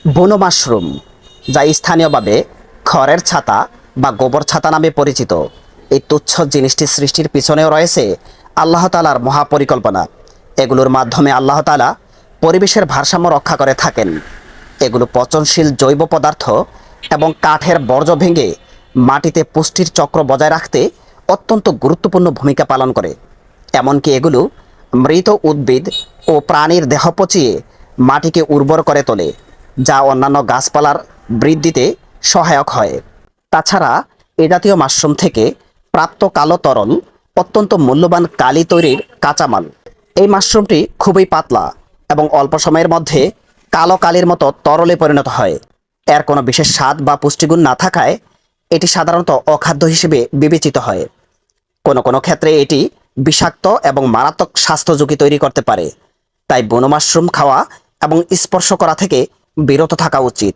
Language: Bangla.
বুনো মাশরুম, যা স্থানীয়ভাবে খড়ের ছাতা বা গোবর ছাতা নামে পরিচিত, এই তুচ্ছ জিনিসটি সৃষ্টির পিছনেও রয়েছে আল্লাহ তাআলার মহাপরিকল্পনা। এগুলোর মাধ্যমে আল্লাহ তাআলা পরিবেশের ভারসাম্য রক্ষা করে থাকেন। এগুলো পচনশীল জৈব পদার্থ এবং কাঠের বর্জ্য ভেঙে মাটিতে পুষ্টির চক্র বজায় রাখতে অত্যন্ত গুরুত্বপূর্ণ ভূমিকা পালন করে। এমনকি এগুলো মৃত উদ্ভিদ ও প্রাণীর দেহ পচিয়ে মাটিকে উর্বর করে তোলে, যা অন্যান্য গাছপালার বৃদ্ধিতে সহায়ক হয়। তাছাড়া এ জাতীয় মাশরুম থেকে প্রাপ্ত কালো তরল অত্যন্ত মূল্যবান কালি তৈরির কাঁচামাল। এই মাশরুমটি খুবই পাতলা এবং অল্প সময়ের মধ্যে কালো কালির মতো তরলে পরিণত হয়। এর কোনো বিশেষ স্বাদ বা পুষ্টিগুণ না থাকায় এটি সাধারণত অখাদ্য হিসেবে বিবেচিত হয়। কোনো কোনো ক্ষেত্রে এটি বিষাক্ত এবং মারাত্মক স্বাস্থ্য ঝুঁকি তৈরি করতে পারে। তাই বনো মাশরুম খাওয়া এবং স্পর্শ করা থেকে বিরত থাকা উচিত।